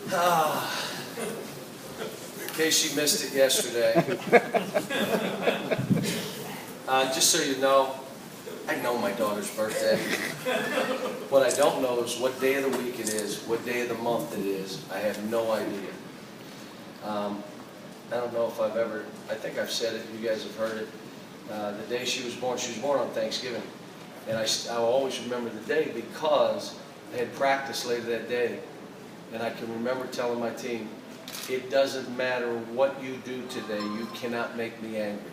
In case you missed it yesterday, just so you know, I know my daughter's birthday. What I don't know is what day of the week it is, what day of the month it is. I have no idea. I don't know if I've ever, I think I've said it, you guys have heard it. The day she was born on Thanksgiving. And I'll always remember the day because I had practice later that day. And I can remember telling my team, it doesn't matter what you do today, you cannot make me angry.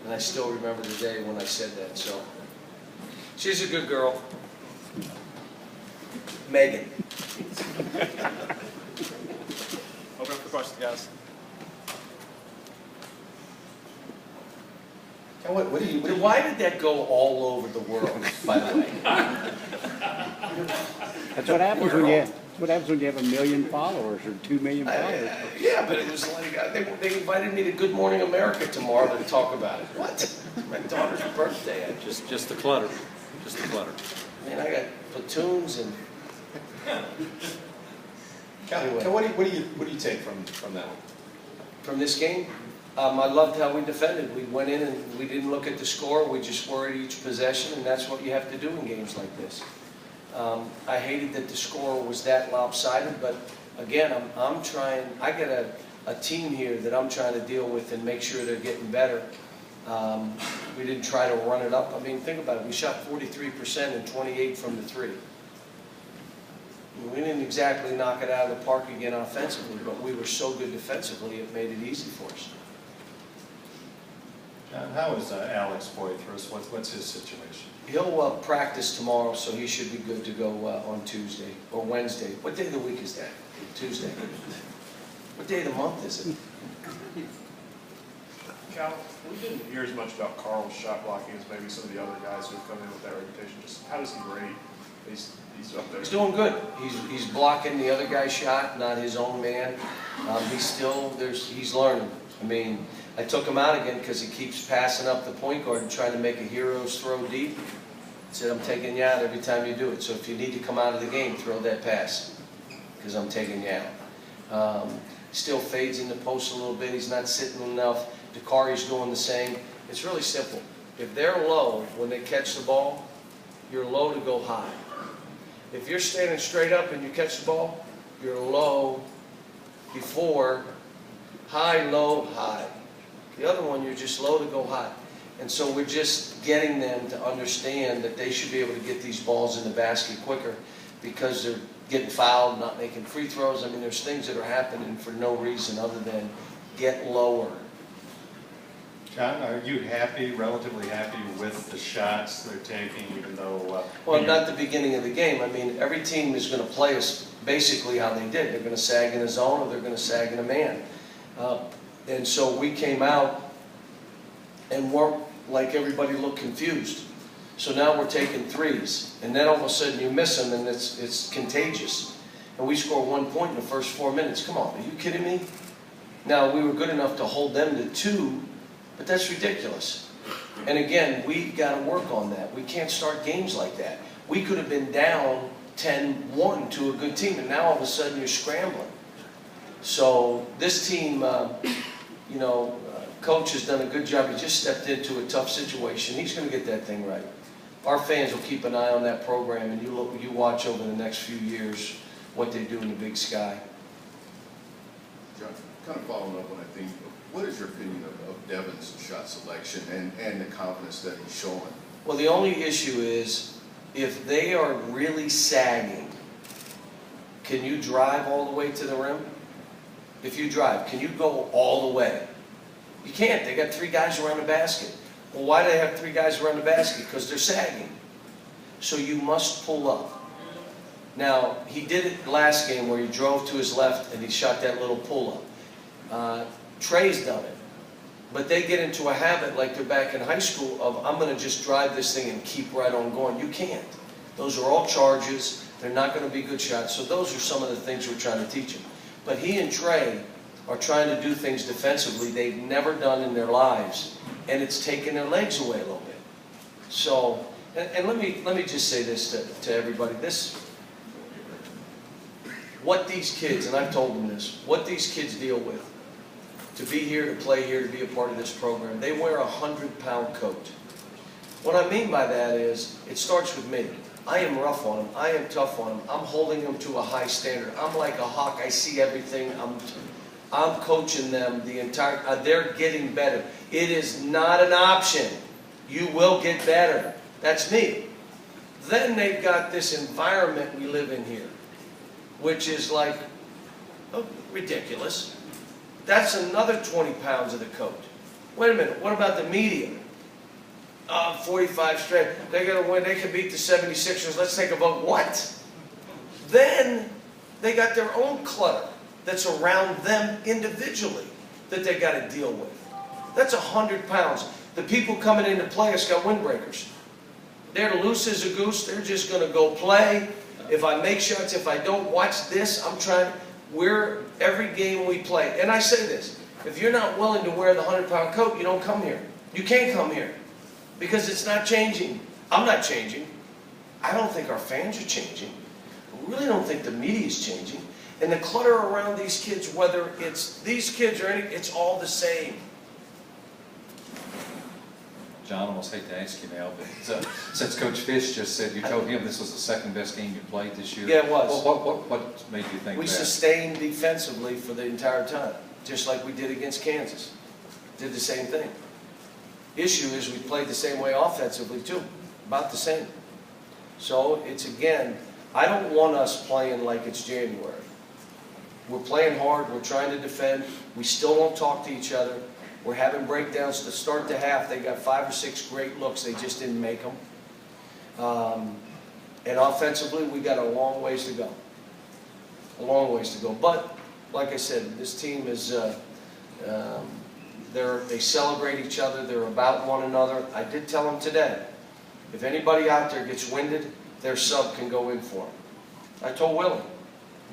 And I still remember the day when I said that. So she's a good girl. Megan. Open up for questions, guys. Why did that go all over the world, by the way? That's what happens when you. What happens when you have 1 million followers or 2 million followers? Yeah, but it was like, they invited me to Good Morning America tomorrow to talk about it. What? My daughter's birthday. Just the clutter. Just the clutter. Man, I got platoons and... Anyway. What do you take from that one? From this game, I loved how we defended. We went in and we didn't look at the score. We just worried each possession, and that's what you have to do in games like this. I hated that the score was that lopsided, but again, I'm trying. I got a team here that I'm trying to deal with and make sure they're getting better. We didn't try to run it up. I mean, think about it. We shot 43% and 28 from the three. We didn't exactly knock it out of the park again offensively, but we were so good defensively, it made it easy for us. John, how is Alex Poitras? What's his situation? He'll practice tomorrow, so he should be good to go on Tuesday or Wednesday. What day of the week is that? Tuesday. What day of the month is it? Cal, we didn't hear as much about Carl's shot blocking as maybe some of the other guys who have come in with that reputation. Just how does he rate? He's up there. He's doing good. He's blocking the other guy's shot, not his own man. He's learning. I mean, I took him out again because he keeps passing up the point guard and trying to make a hero's throw deep. I said, I'm taking you out every time you do it. So if you need to come out of the game, throw that pass because I'm taking you out. Still fades in the post a little bit. He's not sitting enough. Dakari's doing the same. It's really simple. If they're low when they catch the ball, you're low to go high. If you're standing straight up and you catch the ball, you're low before high, low, high. The other one, you're just low to go high. And so we're just getting them to understand that they should be able to get these balls in the basket quicker because they're getting fouled, not making free throws. I mean, there's things that are happening for no reason other than get lower. John, are you happy, relatively happy with the shots they're taking, even though... Well, not the beginning of the game. I mean, every team is going to play us basically how they did. They're going to sag in a zone or they're going to sag in a man. And so we came out and weren't like everybody looked confused. So now we're taking threes. And then all of a sudden you miss them and it's contagious. And we score 1 point in the first 4 minutes. Come on, are you kidding me? Now, we were good enough to hold them to 2, but that's ridiculous. And again, we've got to work on that. We can't start games like that. We could have been down 10-1 to a good team, and now all of a sudden you're scrambling. So this team, coach has done a good job. He just stepped into a tough situation. He's going to get that thing right. Our fans will keep an eye on that program, and you watch over the next few years what they do in the Big Sky. John, kind of following up on that thing, what is your opinion of Devin's shot selection and the confidence that he's showing? Well, the only issue is if they are really sagging, can you drive all the way to the rim? If you drive, can you go all the way? You can't. They got 3 guys around the basket. Well, why do they have 3 guys around the basket? Because they're sagging. So you must pull up. Now, he did it last game where he drove to his left and he shot that little pull-up. Trey's done it. But they get into a habit like they're back in high school of, I'm going to just drive this thing and keep right on going. You can't. Those are all charges. They're not going to be good shots. So those are some of the things we're trying to teach them. But he and Trey are trying to do things defensively they've never done in their lives. And it's taken their legs away a little bit. So, and let me just say this to everybody. what these kids, and I've told them this, what these kids deal with, to be here, to play here, to be a part of this program, they wear a 100-pound coat. What I mean by that is, it starts with me. I am rough on them. I am tough on them. I'm holding them to a high standard. I'm like a hawk. I see everything. I'm coaching them the entire, they're getting better. It is not an option. You will get better. That's me. Then they've got this environment we live in here, which is like, oh, ridiculous. That's another 20 pounds of the coat. Wait a minute, what about the media? 45 straight. They're going to win. They can beat the 76ers. Let's take a vote. What? Then they got their own clutter that's around them individually that they got to deal with. That's 100 pounds. The people coming in to play us got windbreakers. They're loose as a goose. They're just going to go play. If I make shots, if I don't watch this, every game we play. And I say this, if you're not willing to wear the 100-pound coat, you don't come here. You can't come here because it's not changing. I'm not changing. I don't think our fans are changing. I really don't think the media is changing. And the clutter around these kids, whether it's these kids or it's all the same. John, I almost hate to ask you now, but since Coach Fish just said you told him this was the second best game you played this year. Yeah, it was. What made you think We that? sustained defensively for the entire time, just like we did against Kansas. Did the same thing. Issue is we played the same way offensively too, about the same. So it's again, I don't want us playing like it's January. We're playing hard, we're trying to defend, we still don't talk to each other. We're having breakdowns to start the half. They got 5 or 6 great looks. They just didn't make them. And offensively, we got a long ways to go. A long ways to go. But, like I said, this team is, they celebrate each other. They're about one another. I did tell them today, if anybody out there gets winded, their sub can go in for them. I told Willie,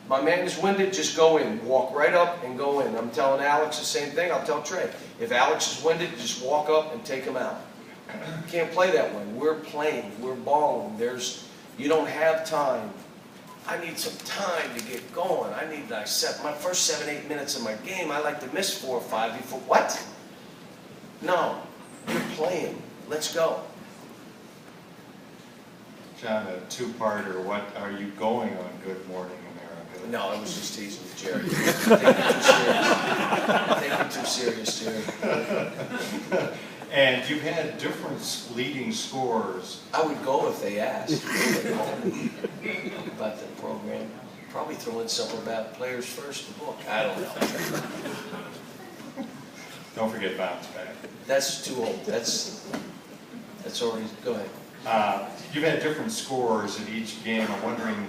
my man is winded, just go in. Walk right up and go in. I'm telling Alex the same thing. I'll tell Trey. If Alex is winded, just walk up and take him out. You can't play that way. We're playing. We're balling. You don't have time. I need some time to get going. I set my first 7, 8 minutes of my game. I like to miss 4 or 5 before. What? No. You're playing. Let's go. John, a two-parter. What are you going on Good Morning America? No, I was just teasing with Jerry. I think you're too serious, Jerry. And you've had different leading scores. I would go if they asked about the program. Probably throw in something about Players First, the book. I don't know. Don't forget Bounce Back. That's too old. That's already, go ahead. You've had different scores in each game. I'm wondering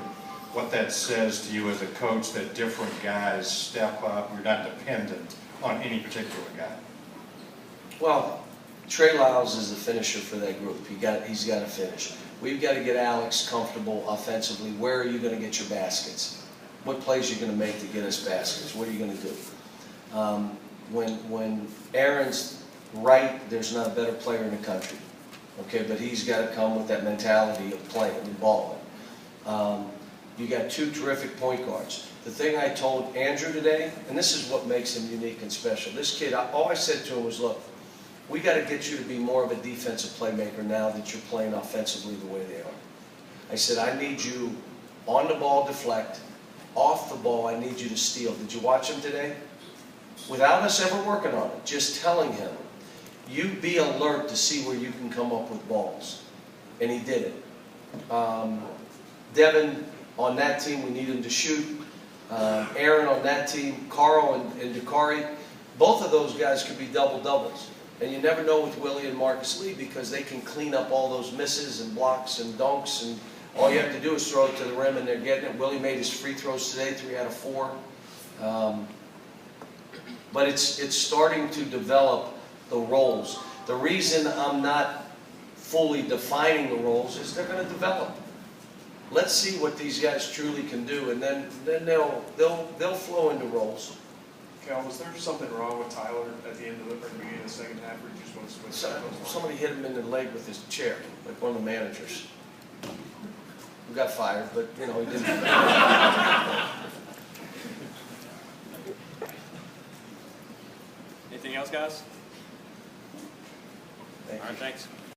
what that says to you as a coach, that different guys step up. You're not dependent on any particular guy. Well, Trey Lyles is the finisher for that group. He's got to finish. We've got to get Alex comfortable offensively. Where are you going to get your baskets? What plays are you going to make to get us baskets? What are you going to do? When Aaron's right, there's not a better player in the country. Okay, but he's got to come with that mentality of playing and balling. You got 2 terrific point guards. The thing I told Andrew today, and this is what makes him unique and special. This kid, all I said to him was, look, we got to get you to be more of a defensive playmaker now that you're playing offensively the way they are. I said, I need you on the ball, deflect, off the ball, I need you to steal. Did you watch him today? Without us ever working on it, just telling him, you be alert to see where you can come up with balls. And he did it. Devin, on that team, we need him to shoot. Aaron on that team, Carl and Dakari, both of those guys could be double-doubles. And you never know with Willie and Marcus Lee because they can clean up all those misses and blocks and dunks, and all you have to do is throw it to the rim and they're getting it. Willie made his free throws today, 3 out of 4. But it's starting to develop the roles. The reason I'm not fully defining the roles is they're going to develop. Let's see what these guys truly can do, and then they'll flow into roles. Cal, was there something wrong with Tyler at the end of the beginning of the second half, or you just want to switch? Somebody hit him in the leg with his chair, like one of the managers. Who got fired, but you know he didn't. Anything else, guys? Thank All you. right, thanks.